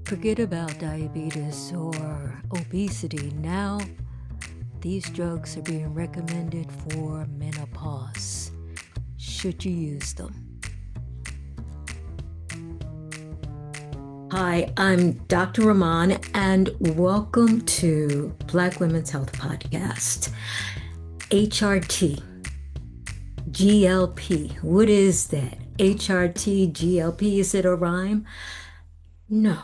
Forget about diabetes or obesity. Now, these drugs are being recommended for menopause. Should you use them? Hi, I'm Dr. Rahman, and welcome to Black Women's Health Podcast. HRT, GLP. What is that? HRT, GLP, is it a rhyme? No.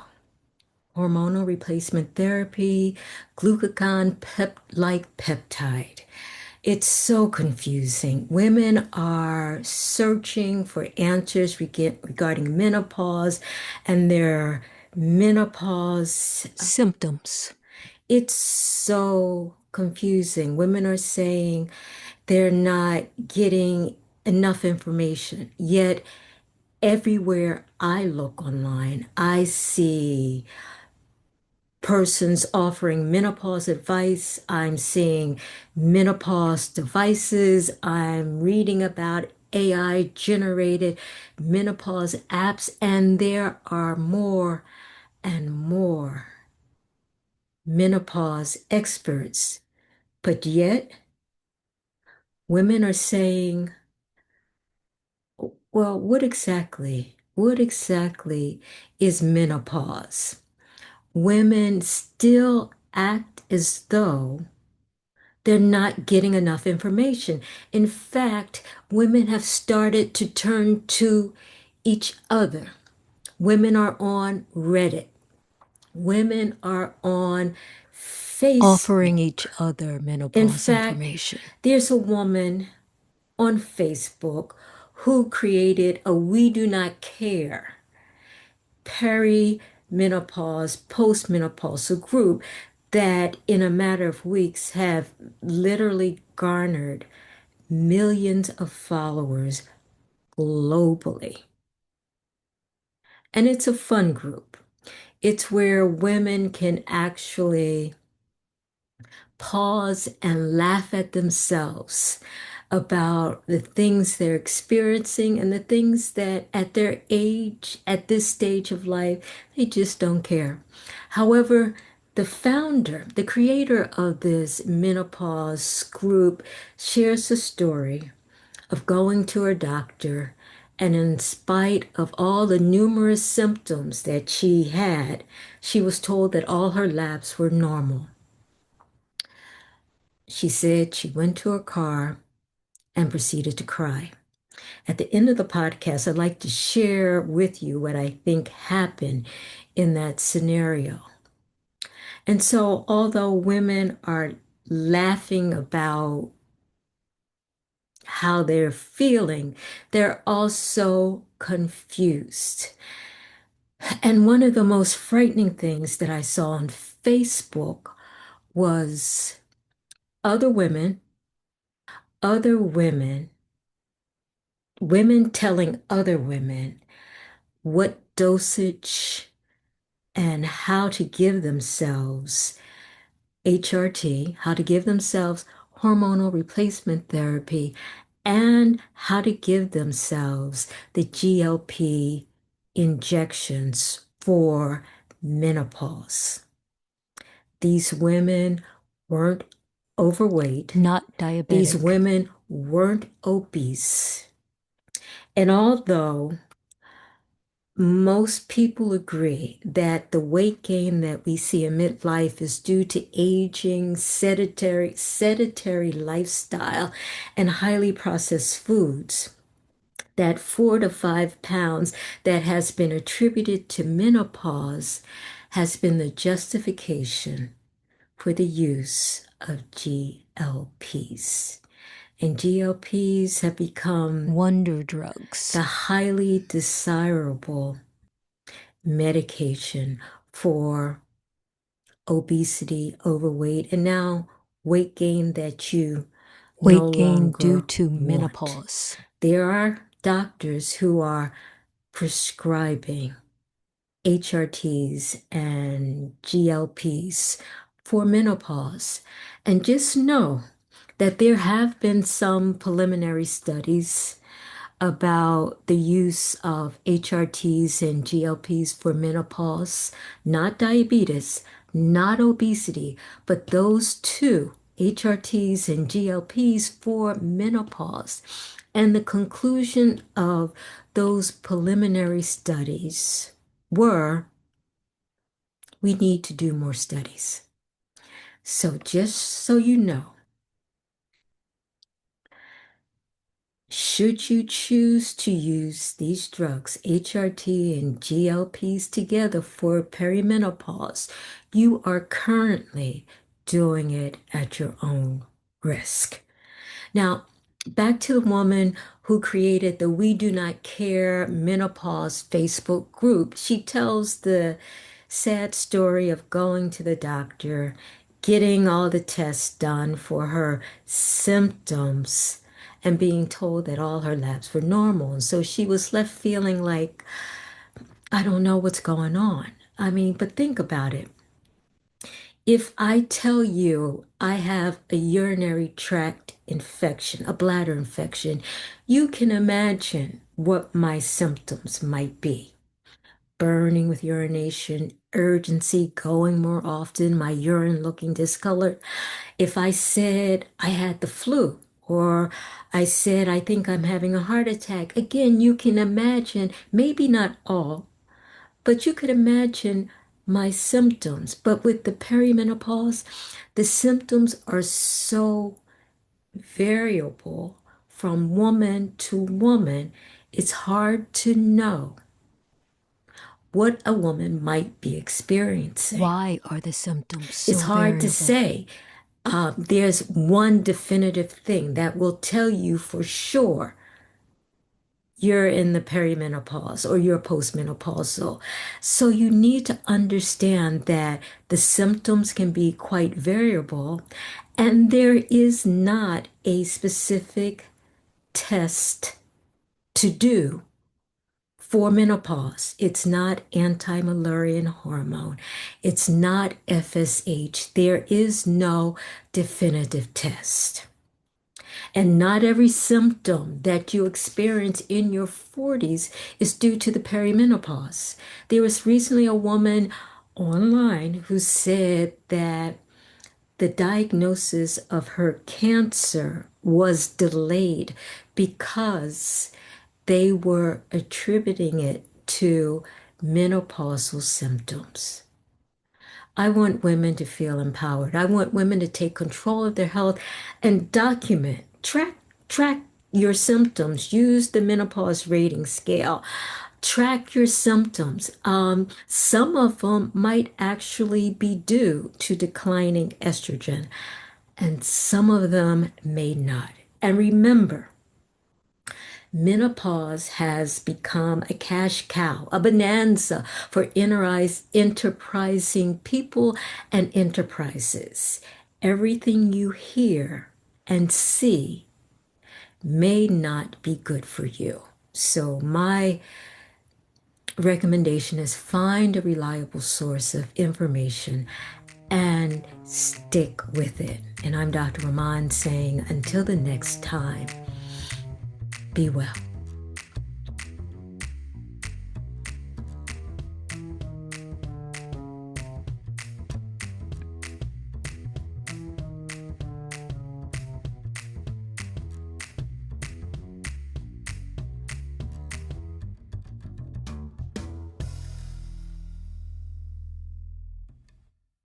Hormonal replacement therapy, glucagon like peptide. It's so confusing. Women are searching for answers regarding menopause and their menopause Symptoms. It's so confusing. Women are saying they're not getting enough information. Yet, everywhere I look online, I see persons offering menopause advice. I'm seeing menopause devices. I'm reading about AI generated menopause apps, and there are more and more menopause experts. But yet, women are saying, well, what exactly is menopause? Women still act as though they're not getting enough information. In fact, women have started to turn to each other. Women are on Reddit. Women are on Offering Facebook. each other In menopause fact, information. there's a woman on Facebook who created a We Do Not Care perimenopause, postmenopausal group that in a matter of weeks have literally garnered millions of followers globally. And it's a fun group. It's where women can actually pause and laugh at themselves about the things they're experiencing and the things that at their age, at this stage of life, they just don't care. However, the founder, the creator of this menopause group, shares a story of going to her doctor, and in spite of all the numerous symptoms that she had, she was told that all her labs were normal. She said she went to her car and proceeded to cry. At the end of the podcast, I'd like to share with you what I think happened in that scenario. And so, although women are laughing about how they're feeling, they're also confused. And one of the most frightening things that I saw on Facebook was other women, other women women telling other women what dosage and how to give themselves HRT, how to give themselves hormonal replacement therapy, and how to give themselves the GLP injections for menopause. These women weren't overweight. Not These diabetic. women weren't obese. And although most people agree that the weight gain that we see in midlife is due to aging, sedentary lifestyle, and highly processed foods. That 4 to 5 pounds that has been attributed to menopause has been the justification for the use of GLPs. And GLPs have become Wonder drugs. the highly desirable medication for obesity, overweight, and now weight gain that you no Weight gain due longer to want. menopause. There are doctors who are prescribing HRTs and GLPs for menopause. And just know that there have been some preliminary studies about the use of HRTs and GLPs for menopause, not diabetes, not obesity, but those two, HRTs and GLPs for menopause. And the conclusion of those preliminary studies were we need to do more studies. So, just so you know, should you choose to use these drugs, HRT and GLPs together for perimenopause, you are currently doing it at your own risk. Now, back to the woman who created the We Do Not Care Menopause Facebook group. She tells the sad story of going to the doctor, getting all the tests done for her symptoms, and being told that all her labs were normal. And so she was left feeling like, I don't know what's going on. I mean, but think about it. If I tell you I have a urinary tract infection, a bladder infection, you can imagine what my symptoms might be. Burning with urination, urgency, going more often, my urine looking discolored. If I said I had the flu, or I said I think I'm having a heart attack, again, you can imagine, maybe not all, but you could imagine my symptoms. But with the perimenopause, the symptoms are so variable from woman to woman. It's hard to know what a woman might be experiencing. Why are the symptoms It's so hard to variable? say. There's one definitive thing that will tell you for sure you're in the perimenopause or you're postmenopausal. So you need to understand that the symptoms can be quite variable, and there is not a specific test to do for menopause. It's not anti-Mullerian hormone. It's not FSH. There is no definitive test. And not every symptom that you experience in your 40s is due to the perimenopause. There was recently a woman online who said that the diagnosis of her cancer was delayed because they were attributing it to menopausal symptoms. I want women to feel empowered. I want women to take control of their health and document, track your symptoms. Use the menopause rating scale. Track your symptoms. Some of them might actually be due to declining estrogen, and some of them may not. And remember, menopause has become a cash cow, a bonanza for enterprising people and enterprises. Everything you hear and see may not be good for you. So my recommendation is find a reliable source of information and stick with it. And I'm Dr. Rahman saying until the next time, be well.